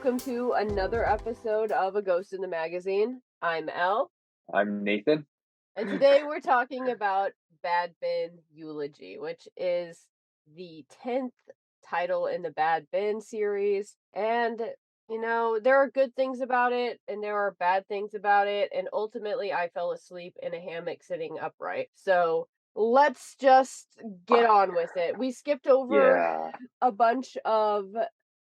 welcome to another episode of A Ghost in the Magazine. I'm Elle, I'm Nathan. and today we're talking about Bad Bin Eulogy, which is the 10th title in the Bad Bin series. And, there are good things about it, and there are bad things about it, and ultimately I fell asleep in a hammock sitting upright. So let's just get on with it. We skipped over Yeah. a bunch of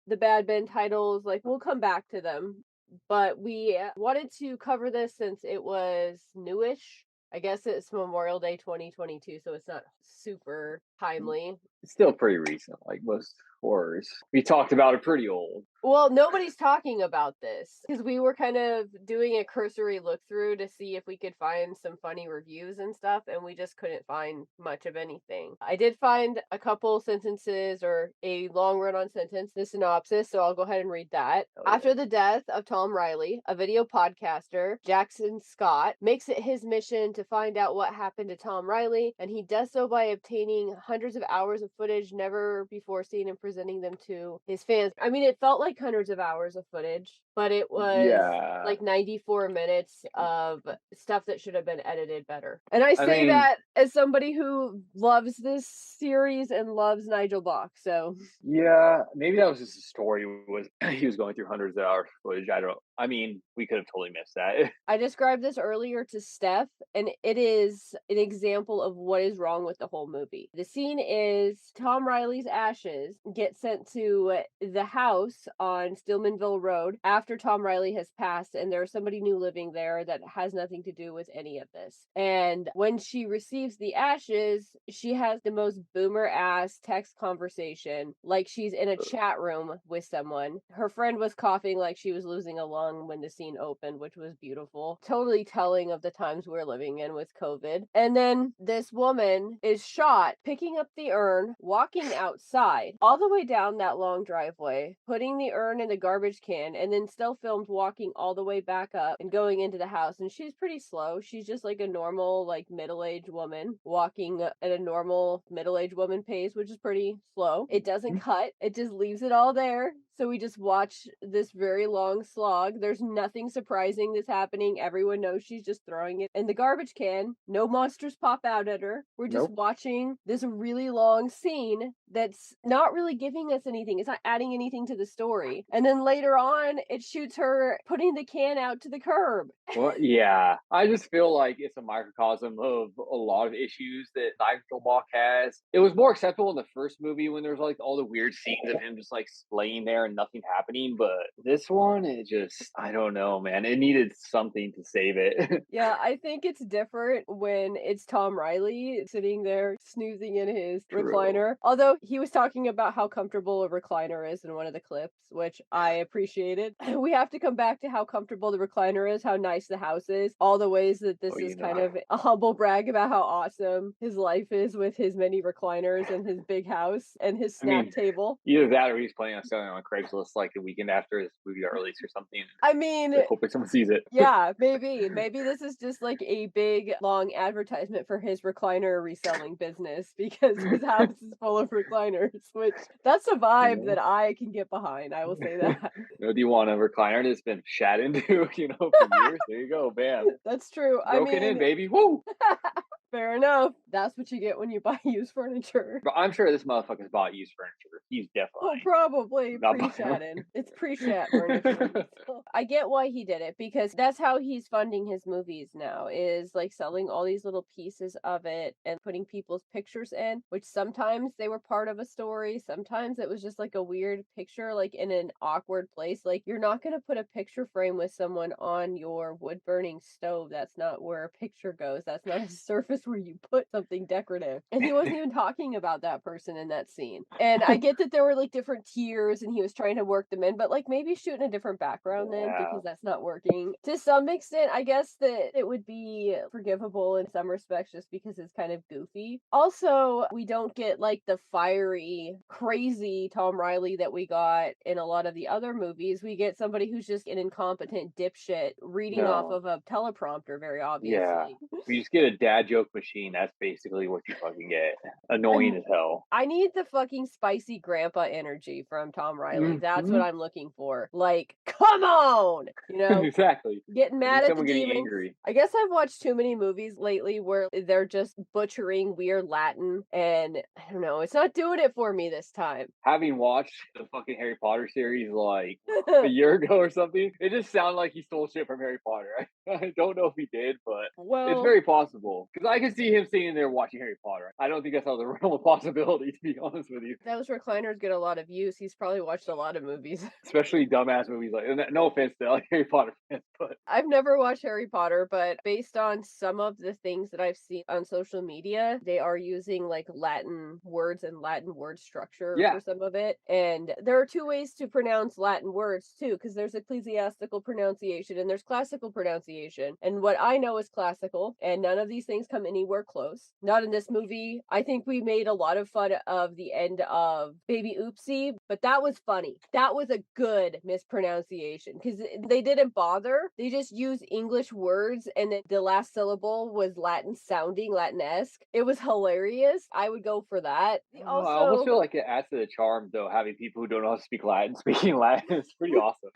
the Bad Ben titles, like, we'll come back to them, but we wanted to cover this since it was newish. I guess it's Memorial Day 2022, so it's not super timely. It's still pretty recent, like most horrors. We talked about it pretty old. Well, nobody's talking about this because we were kind of doing a cursory look through to see if we could find some funny reviews and stuff, and we just couldn't find much of anything. I did find a couple sentences or a long run on sentence, the synopsis, so I'll go ahead and read that. Oh, After yeah. the death of Tom Reilly, a video podcaster, Jackson Scott makes it his mission to find out what happened to Tom Reilly, and he does so by obtaining hundreds of hours of footage never before seen and presenting them to his fans. I mean, it felt like hundreds of hours of footage, but it was Yeah. like 94 minutes of stuff that should have been edited better. And I I say mean, that as somebody who loves this series and loves Nigel Bach. So yeah, maybe that was just a story was he was going through hundreds of hours of footage. I don't know. I mean, we could have totally missed that. I described this earlier to Steph, and it is an example of what is wrong with the whole movie. The scene is Tom Reilly's ashes get sent to the house on Stillmanville Road after Tom Reilly has passed, and there's somebody new living there that has nothing to do with any of this. And when she receives the ashes, she has the most boomer ass text conversation, like she's in a chat room with someone. Her friend was coughing like she was losing a lung when the scene opened, which was beautiful. Totally telling of the times we're living in with COVID. And then this woman is shot picking up the urn, walking outside, all the way down that long driveway, putting the urn in the garbage can, and then still filmed walking all the way back up and going into the house. And she's pretty slow. She's just like a normal, like middle-aged woman walking at a normal middle-aged woman pace, which is pretty slow. It doesn't cut, it just leaves it all there. So we just watch this very long slog. There's nothing surprising that's happening. Everyone knows she's just throwing it in the garbage can. No monsters pop out at her. We're just Nope. watching this really long scene that's not really giving us anything. It's not adding anything to the story. And then later on, it shoots her putting the can out to the curb. Well, yeah. I just feel like it's a microcosm of a lot of issues that Nigel Bach has. It was more acceptable in the first movie when there was like all the weird scenes of him just like laying there and nothing happening. But this one, it just, I don't know, man. It needed something to save it. Yeah, I think it's different when it's Tom Reilly sitting there snoozing in his True. recliner. Although he was talking about how comfortable a recliner is in one of the clips, which I appreciated. We have to come back to how comfortable the recliner is, how nice the house is, all the ways that Oh, this is you know. kind of a humble brag about how awesome his life is with his many recliners and his big house and his I snack mean, table. either that or he's planning on selling it on Craigslist like a weekend after his movie got released or something. I mean, Like, hoping someone sees it. yeah, maybe. Maybe this is just like a big long advertisement for his recliner reselling business because his house is full of recliners, which that's a You vibe know? that I can get behind. I will say that. Do you want a recliner that's been shat into, for years? There you go, bam. That's true. I Broken in, mean, baby. Woo! fair enough. That's what you get when you buy used furniture. But I'm sure this motherfucker's bought used furniture. He's Well, definitely probably not buying. pre-shatting. It's pre-shat furniture. So, I get why he did it because that's how he's funding his movies now is like selling all these little pieces of it and putting people's pictures in, which sometimes they were part of a story. Sometimes it was just like a weird picture, like in an awkward place. Like you're not going to put a picture frame with someone on your wood burning stove. That's not where a picture goes. That's not a surface where you put something decorative. And he wasn't even talking about that person in that scene. And I get that there were like different tiers and he was trying to work them in, but like maybe shoot in a different background then Yeah. because that's not working. To some extent, I guess that it would be forgivable in some respects just because it's kind of goofy. Also, we don't get like the fiery, crazy Tom Reilly that we got in a lot of the other movies. We get somebody who's just an incompetent dipshit reading off No. of a teleprompter, very Yeah. obviously. We just get a dad joke machine. That's basically what you fucking get. Annoying I'm as hell. I need the fucking spicy grandpa energy from Tom Reilly. That's what Mhm. I'm looking for. Like, come on, Exactly. getting I mad need at the someone getting demons. angry. I guess I've watched too many movies lately where they're just butchering weird Latin, and I don't know, it's not doing it for me this time. Having watched the fucking Harry Potter series, like, a year ago or something, it just sounded like he stole shit from Harry Potter. I don't know if he did, but it's Well, very possible. Because I can see him sitting there watching Harry Potter. I don't think that's out of the realm of possibility, to be honest with you. those recliners get a lot of views. He's probably watched a lot of movies. Especially dumbass movies like and no offense to, like, Harry Potter fans, but I've never watched Harry Potter, but based on some of the things that I've seen on social media, they are using like Latin words and Latin word structure yeah, for some of it. And there are two ways to pronounce Latin words too, because there's ecclesiastical pronunciation and there's classical pronunciation. And what I know is classical, and none of these things come anywhere close. Not in this movie. I think we made a lot of fun of the end of Baby Oopsie, but that was funny. That was a good mispronunciation because they didn't bother. They just used English words and then the last syllable was Latin sounding, Latin-esque. It was hilarious. I would go for that. I almost Also, feel like it adds to the charm, though, having people who don't know how to speak Latin speaking Latin. It's pretty awesome.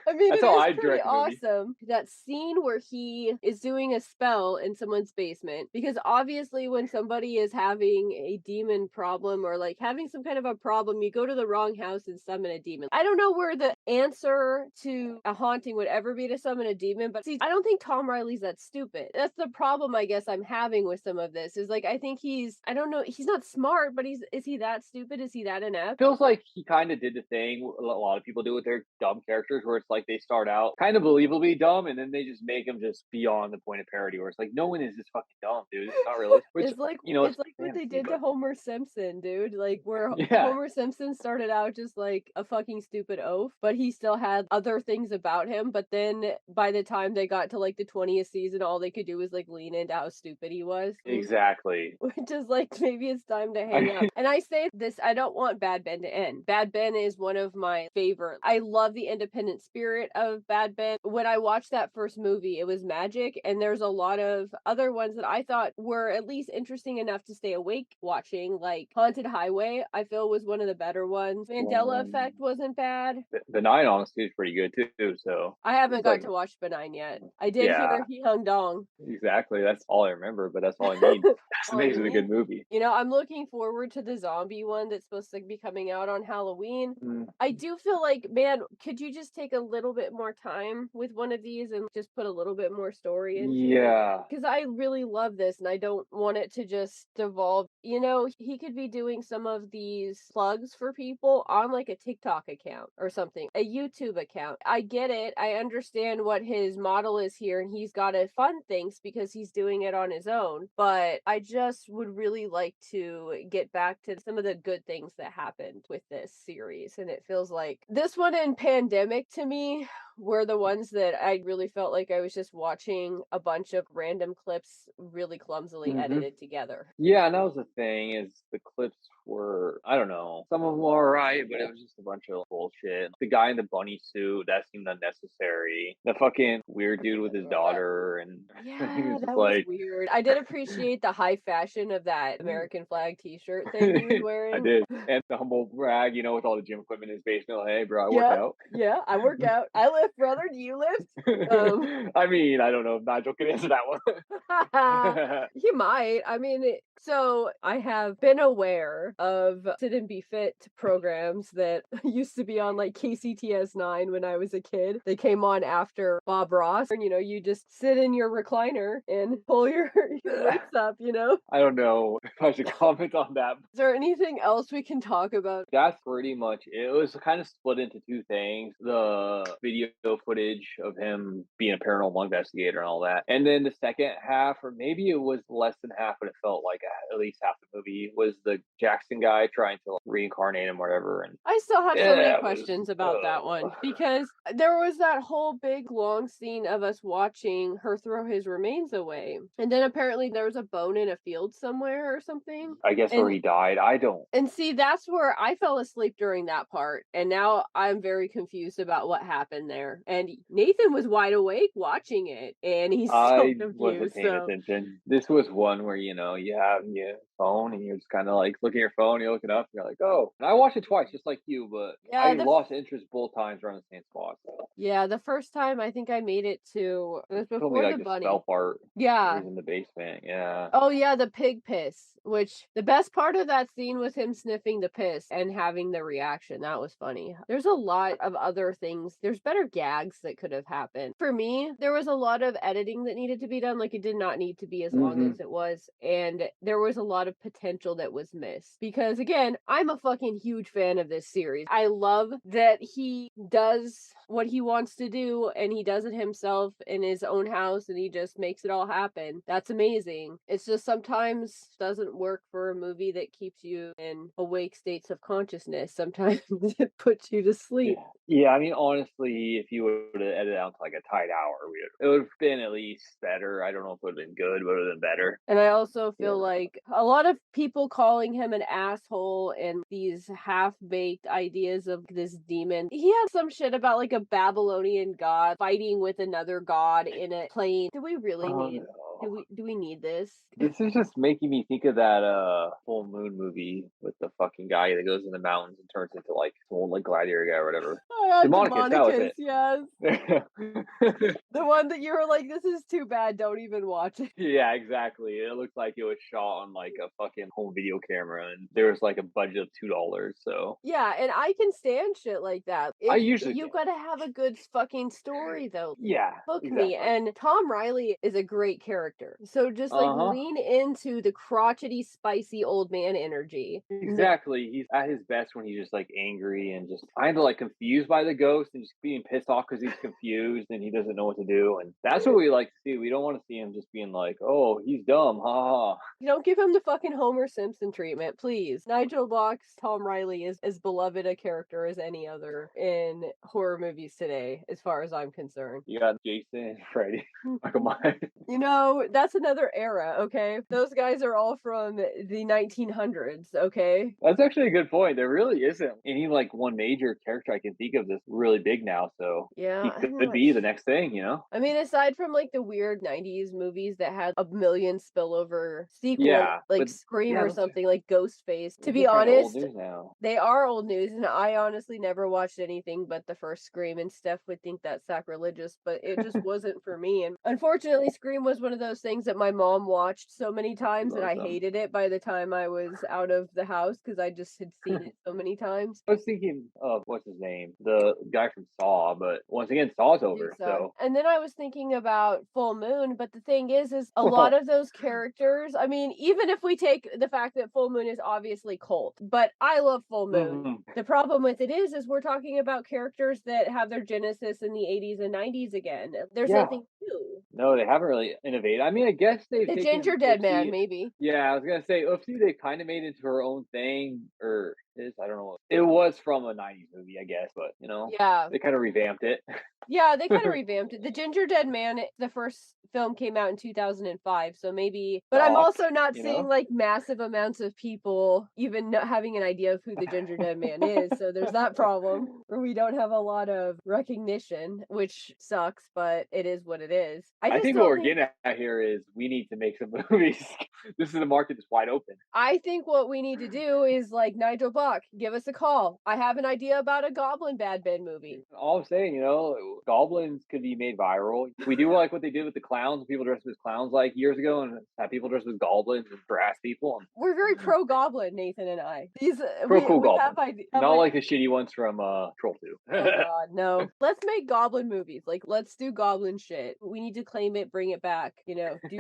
I mean, That's it how is I pretty direct a movie. awesome. That scene where he is doing a spell in someone's basement, because obviously, when somebody is having a demon problem or like having some kind of a problem, you go to the wrong house and summon a demon. I don't know where the answer to a haunting would ever be to summon a demon, but see, I don't think Tom Riley's that stupid. That's the problem I guess I'm having with some of this is like, I think I don't know, he's not smart, but is he that stupid? Is he that inept? Feels like he kind of did the thing a lot of people do with their dumb characters, where it's like they start out kind of believably dumb, and then they just make them just beyond the point of parody, where it's like no one is this fucking dumb, dude. It's not realistic. Which it's It's like what they fantasy, did to but Homer Simpson, dude. Like where yeah, Homer Simpson started out just like a fucking stupid oaf, but he still had other things about him. But then by the time they got to like the 20th season, all they could do was like lean into how stupid he was. exactly. Which is like maybe it's time to hang up. I And I say this, I don't want Bad Ben to end. Bad Ben is one of my favorite. I love the independent spirit of Bad Ben. When I watched that first movie, it was magic, and there's a lot of other ones that I thought were at least interesting enough to stay awake watching, like Haunted Highway. I feel was one of the better ones. Mandela Effect wasn't bad. the nine honestly is pretty good too. So I haven't it's got like to watch Benign yet. I did yeah, hear he hung dong. exactly. That's all I remember, but that's all I need. That's what All you makes it a need. good movie. I'm looking forward to the zombie one that's supposed to be coming out on Halloween. Mm, I do feel like, man, could you just take a little bit more time with one of these and just put a little bit more story into it? yeah. Because I really love this and I don't want it to just devolve. He could be doing some of these plugs for people on like a TikTok account or something, a YouTube account. I get it. I understand what his model is here and he's got to fund things because he's doing it on his own. But I just would really like to get back to some of the good things that happened with this series. And it feels like this one and Pandemic to me were the ones that I really felt like I was just watching a bunch of random clips really clumsily Hmm. edited together. Yeah, and that was the thing is the clips were I don't know. Some of them were alright, but it was just a bunch of bullshit. The guy in the bunny suit, that seemed unnecessary. The fucking weird dude with his daughter and he Yeah, was just that was like weird. I did appreciate the high fashion of that American flag t-shirt thing he was I wearing. did. And the humble brag, with all the gym equipment in his basement, like, hey bro, I work Yeah, out. yeah, I work out. I lift, brother. Do you lift? Um, I mean, I don't know if Nigel can answer that one. he might. I mean, so I have been aware of Sit and Be Fit programs that used to be on like KCTS 9 when I was a kid. They came on after Bob Ross, and you just sit in your recliner and pull your weights up. I don't know if I should comment on that. Is there anything else we can talk about? That's pretty much it. It was kind of split into two things: the video footage of him being a paranormal investigator and all that, and then the second half, or maybe it was less than half, but it felt like at least half the movie was the Jackson guy trying to reincarnate him, or whatever. And I still have so many yeah, it was. questions about that one because there was that whole big long scene of us watching her throw his remains away. And then apparently there was a bone in a field somewhere or something. I guess where And he died. I don't. and see, that's where I fell asleep during that part. And now I'm very confused about what happened there. And Nathan was wide awake watching it and he's still I wasn't confused. paying So attention. This was one where, you have your phone and you're just kinda, like, looking at your phone, you look it up, and you're like, "Oh." And I watched it twice just like you, but Yeah, I lost interest both times around the same spot, so the first time I think I made it to it was you told me, before like, the the spell bunny. part where Yeah. he's in the basement, yeah. Oh, yeah, the pig piss, which the best part of that scene was him sniffing the piss and having the reaction, that was funny. There's a lot of other things there's better gags that could have happened. For me, there was a lot of editing that needed to be done, like, it did not need to be as long Mhm. as it was, and there was a lot of potential that was missed. Because, again, I'm a fucking huge fan of this series. I love that he does what he wants to do, and he does it himself in his own house, and he just makes it all happen. That's amazing. It's just sometimes doesn't work for a movie that keeps you in awake states of consciousness. Sometimes it puts you to sleep. Yeah. Yeah, I mean, honestly, if you would've edited out to, like, a tight hour, it would've been at least better. I don't know if it would've been good, but it would've been better. And I also Yeah. feel like a lot of people calling him an asshole and these half-baked ideas of this demon. He had some shit about like a Babylonian god fighting with another god in a plane. Do we really Oh, need no. do we need this? This is just making me think of that, full moon movie with the fucking guy that goes in the mountains and turns into, like, some old, like, gladiator guy or whatever. Oh yeah, Demonicus, that was Demonicus, it. yes. The one that you were like, this is too bad, don't even watch it. Yeah, exactly. It looked like it was shot on, like, a fucking home video camera, and there was, like, a budget of $2, so Yeah, and I can stand shit like that. I If usually you can. gotta have a good fucking story though. Yeah, Hook me, exactly. and Tom Reilly is a great character. So just, like, Uh-huh. lean into the crotchety, spicy old man energy. No. Exactly. He's at his best when he's just, like, angry and just kinda, like, confused by the ghost and just being pissed off because he's confused and he doesn't know what to do, and that's what we like to see. We don't wanna see him just being like, "Oh, he's dumb, ha ha ha." You don't give him the fucking Homer Simpson treatment, please. Nigel Block's Tom Reilly is as beloved a character as any other in horror movies today, as far as I'm concerned. You got Jason and Freddy, Michael Myers. You know, that's another era, okay? Those guys are all from the 1900s, okay? That's actually a good point. There really isn't any, like, one major character I can think of that's really big now, so Yeah, he I'm could not be the next thing, you know? I mean, aside from, like, the weird '90s movies that had a million spillover sequels, Yeah, like but Scream yeah, or something, like Ghostface, to those are be kinda old honest, news now. they are old news, and I honestly never watched anything but the first Scream, and Steph would think that's sacrilegious, but it just wasn't for me, and unfortunately, Scream was one of those things that my mom watched so many times that Loves I them. hated it by the time I was out of the house because I just had seen it so many times. I was thinking of what's his name? The guy from Saw, but once again, Saw's over, Jigsaw. so And then I was thinking about Full Moon, but the thing is a lot of those characters, I mean, even if we take the fact that Full Moon is obviously cult, but I love Full Moon. Mhm. The problem with it is we're talking about characters that have their genesis in the 80s and 90s again. There's Yeah. nothing new. No, they haven't really innovated. I mean, I guess they've The taken Ginger Dead Man, Oopsie. maybe. Yeah, I was gonna say Oopsie, they kinda made it into her own thing, or is I don't know. It was from a '90s movie, I guess, but, Yeah. they kinda revamped it. Yeah, they kinda revamped it. The Ginger Dead Man, the first film came out in 2005, so maybe but I'm Doc, also not you seeing, know? like, massive amounts of people even not having an idea of who the Ginger Dead Man is, so there's that problem, where we don't have a lot of recognition, which sucks, but it is what it is. I I just think what don't we're think getting at here is we need to make some movies. This is a market that's wide open. I think what we need to do is, like, Nigel Buck, give us a call. I have an idea about a Goblin Bad Ben movie. All I'm saying, goblins could be made viral. We do like what they did with the clowns, people dressed up as clowns, like, years ago, and have people dressed as goblins and harass people, We're very and pro Goblin, Nathan and I. These real cool we have goblins. Not I like the shitty ones from, Troll 2. oh god, no. Let's make Goblin movies. Like, let's do Goblin shit. We need to claim it, bring it back, do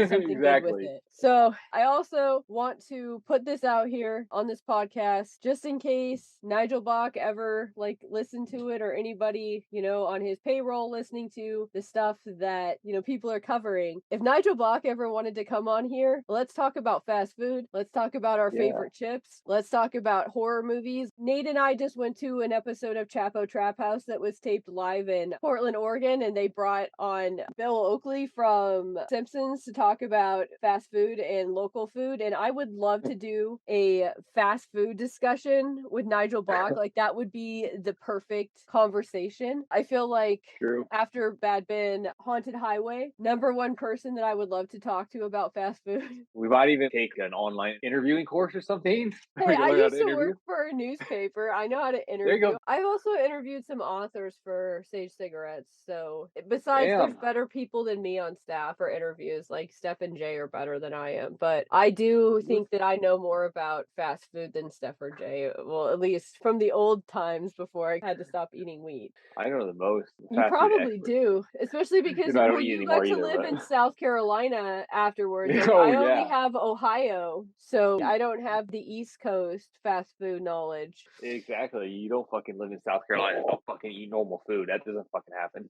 something good with Exactly. it. So, I also want to put this out here on this podcast, just in case Nigel Bach ever, like, listened to it or anybody, on his payroll listening to the stuff that, people are covering. If Nigel Bach ever wanted to come on here, let's talk about fast food. Let's talk about our Yeah. favorite chips. Let's talk about horror movies. Nate and I just went to an episode of Chapo Trap House that was taped live in Portland, Oregon, and they brought on Bill Oakley from Simpsons to talk about fast food and local food. And I would love to do a fast food discussion with Nigel Bach. Like, that would be the perfect conversation. I feel like True. after Bad Ben Haunted Highway, number one person that I would love to talk to about fast food. We might even take an online interviewing course or something. Hey, We can I learn how used to to work interview. for a newspaper. I know how to There you interview. go. I've also interviewed some authors for Sage Cigarettes. So, besides, there's Damn. better people than me on staff for interviews. Like Steph and Jay are better than I am. But I do think that I know more about fast food than Steph or Jay. Well, at least from the old times before I had to stop eating wheat. I know the most You fast food probably expert. do, especially You because, know, I well, don't eat you got anymore to either, live but in South Carolina afterwards. Like, oh I only yeah. have Ohio, so I don't have the East Coast fast food knowledge. Exactly. You don't fucking live in South Carolina. Don't fucking eat normal food. That doesn't fucking happen.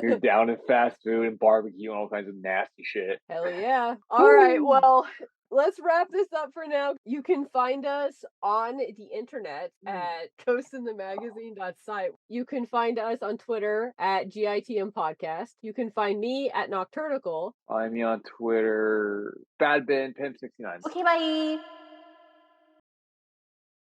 You're down in fast food and barbecue and all kinds of nasty shit. Hell yeah. All right, Woo! well, let's wrap this up for now. You can find us on the internet at ghostinthemagazine.site. You can find us on Twitter at GITM Podcast. You can find me at Nocturnical. Find me on Twitter, Badbin Pimp69. Okay, bye.